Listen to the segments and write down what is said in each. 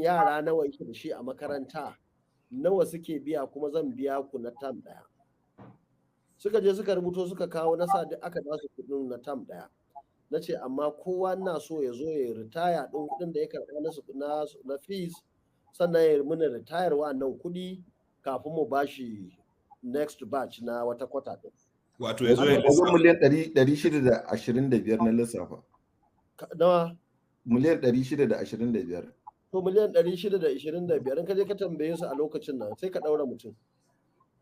yara nawa yake da shi a makaranta, nawa suke biya kuma zan biya ku na tam ɗaya. Suka je suka rubuto suka kawo na sa duk aka ba su kuɗin na tam ɗaya. Na ce amma kowa na so ya zo ya ritaya ɗin kuɗin da ya karɓa na fees, sannan ya muna ritayar wa'annan kuɗi kafin mu bashi next batch na wata kwata ɗin. Wato ya zo ya lissafa. Miliyan 625 na lissafa. Nawa? Miliyan 625. To miliyan 625 in ka je ka tambaye su a lokacin nan sai ka ɗaura mutum.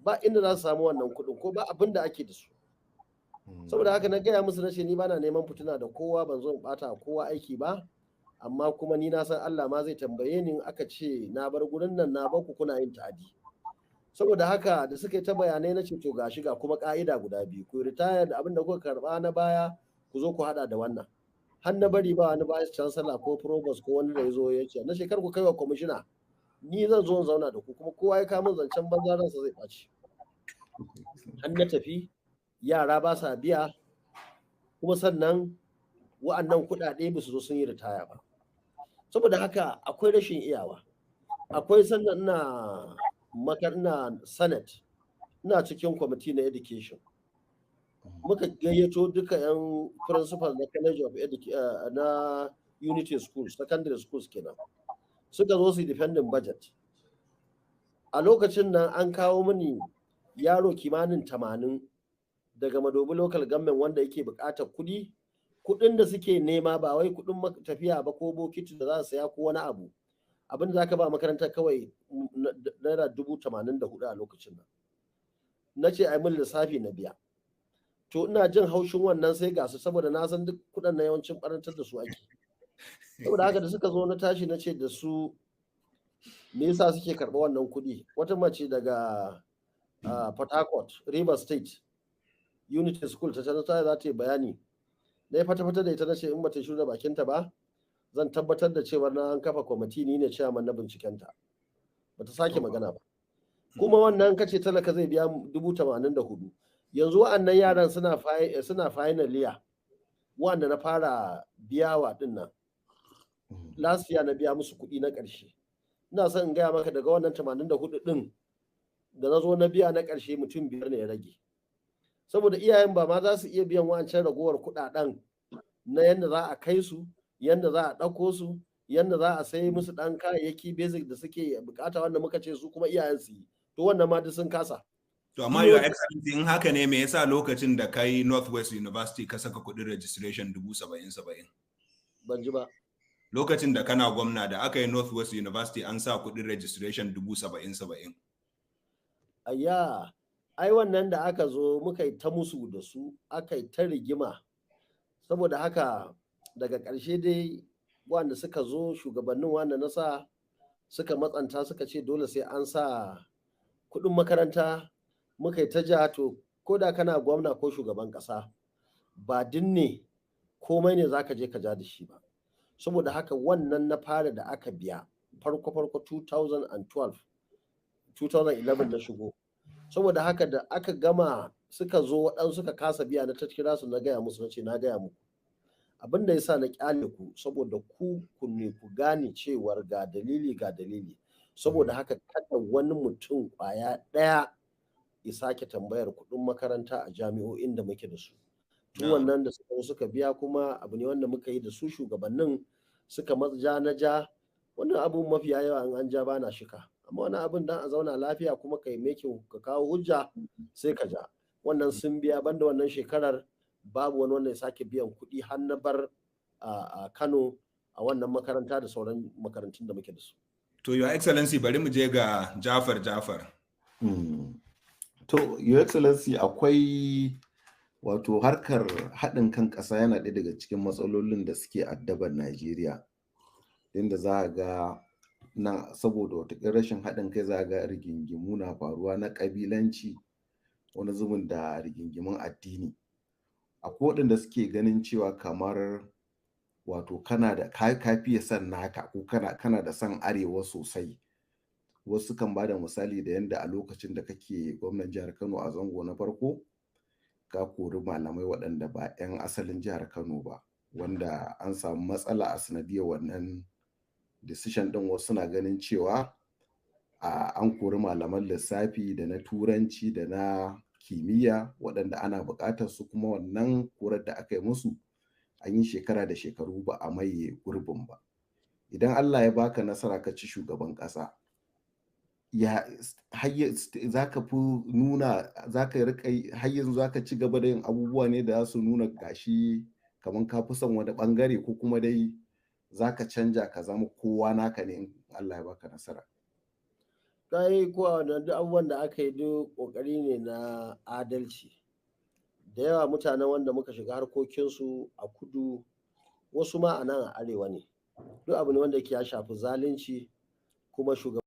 Ba inda za su samu wannan kuɗin ko ba abin da ake da su. Saboda haka na gaya musu na ce ni bana neman fitina da kowa, ban zo in ɓata kowa aiki ba, amma kuma ni na san Allah ma zai tambaye ni in aka ce na bar gurin nan na bar ku kuna yin ta'adi. Saboda haka da suka yi ta bayanai na ce to gashi ga kuma ka'ida guda biyu, ku ritaya da abin da kuka karba na baya ku zo ku hada da wannan. Har na bari ba wani vice chancellor ko provost ko wani da ya zo ya ce na shekar ku kai wa kwamishina, ni zan zo in zauna da ku kuma kowa ya kama zancen banza ransa zai ɓaci. Har na tafi yara ba sa biya kuma sannan wa'annan kuɗaɗe ba su zo sun yi ritaya ba. Saboda haka akwai rashin iyawa. Akwai sannan ina senate, ina cikin kwamiti na education. Muka gayyato duka 'yan principal na college of na unity schools, secondary schools kenan. Suka zo su defending budget. A lokacin nan an kawo mini yaro kimanin 80 daga Madobi local government wanda yake buƙatar kuɗin da suke nema ba wai kuɗin tafiya ba ko bokiti da za su saya ko wani abu. Abin da za ka ba makarantar kawai naira 84,000 a lokacin nan. Na ce ai mun lissafi na biya. To ina jin haushin wannan sai ga su saboda na san duk kuɗin na yawancin ɓarantar da su ake. Saboda haka da suka zo na tashi na ce da su me yasa suke karɓa wannan kuɗi. Wata mace daga Port Harcourt, Rivers State, Unity School ta za ta yi bayani. Na yi fata-fata da ita na ce in ba ta shiru da bakinta ba, zan tabbatar da cewa na an kafa kwamiti ni ne chairman na bincikenta. Ba ta sake magana ba. Kuma wannan kace talaka zai biya 84,000. Yanzu wa'annan yaran suna final year wanda na fara biyawa din nan. Last year na biya musu kuɗi na ƙarshe. Ina son in gaya maka daga wannan 84 din da na zo na biya na ƙarshe mutum 5 ne ya rage. Saboda iyayen ba ma za su iya biyan wancan ragowar kuɗaɗen na yadda za a kai su, yadda za a ɗauko su, yadda za a sai musu ɗan kayayyaki basic da suke bukata wanda muka ce su kuma iyayen su yi. To wannan ma duk sun kasa. To amma your excellency in haka ne me yasa lokacin da kai Northwest University ka saka kuɗin registration 70,000? Ban ji ba. Lokacin da kana gwamna da aka yi Northwest University an sa kuɗin registration 70,000. Ayya, ai wannan da aka zo muka yi ta musu da su, aka yi ta rigima. Saboda haka daga ƙarshe dai wanda suka zo shugabannin wanda na sa suka matsanta suka ce dole sai an sa kuɗin makaranta. Muka yi ta ja to ko da kana gwamna ko shugaban ƙasa ba dinne komai ne za ka je ka ja da shi ba. Saboda haka wannan na fara da aka biya farko 2011 na shigo. Saboda haka da aka gama suka zo waɗansu suka kasa biya na kira su na gaya musu na ce na gaya muku. Abin da ya sa na kyale ku saboda ku ne ku gane cewar ga dalili. Saboda haka kada wani mutum ƙwaya ɗaya ya sake tambayar kuɗin makaranta a jami'o'in da muke da su. Tun wannan da suka biya kuma abu ne wanda muka yi da su shugabannin suka ja na ja. Wannan abun mafiya yawa in an ja bana shika. Amma wani abin dan a zauna lafiya kuma ka yi mekin ka kawo hujja sai ka ja. Wannan sun biya banda wannan shekarar babu wani wanda ya sake biyan kuɗi har na bar a Kano a wannan makaranta da sauran makarantun da muke da su. To your excellency bari mu je ga Jafar. To your excellency akwai wato harkar haɗin kan ƙasa yana ɗaya daga cikin matsalolin da suke addabar Najeriya. Inda za a ga na saboda wata rashin haɗin kai za a ga rigingimu na faruwa na ƙabilanci wani zubin da rigingimun addini. Akwai waɗanda suke ganin cewa kamar wato kana da kafiye son naka ko kana da son arewa sosai. Wasu kan ba da misali da yadda a lokacin da kake gwamnan jihar Kano a zango na farko ka kori malamai waɗanda ba 'yan asalin jihar Kano ba, wanda an samu matsala a sanadiyar wannan decision din wasu na ganin cewa an kori malaman lissafi da na turanci da na kimiyya waɗanda ana buƙatar su, kuma wannan korar da aka yi musu an yi shekara da shekaru ba a maye gurbin ba. Idan Allah ya baka nasara ka ci shugaban ƙasa, za ka fi nuna, za ka riƙa har yanzu za ka ci gaba da yin abubuwa ne da za su nuna gashi kamar ka fi son wani ɓangare, ko kuma dai za ka canja ka zama kowa naka ne in Allah ya baka nasara? Kai kuwa duk abubuwan da aka yi duk ƙoƙari ne na adalci. Da yawa mutanen wanda muka shiga harkokinsu a kudu, wasu ma a nan a arewa ne. Duk abu ne wanda ya shafi zalunci, kuma shugaban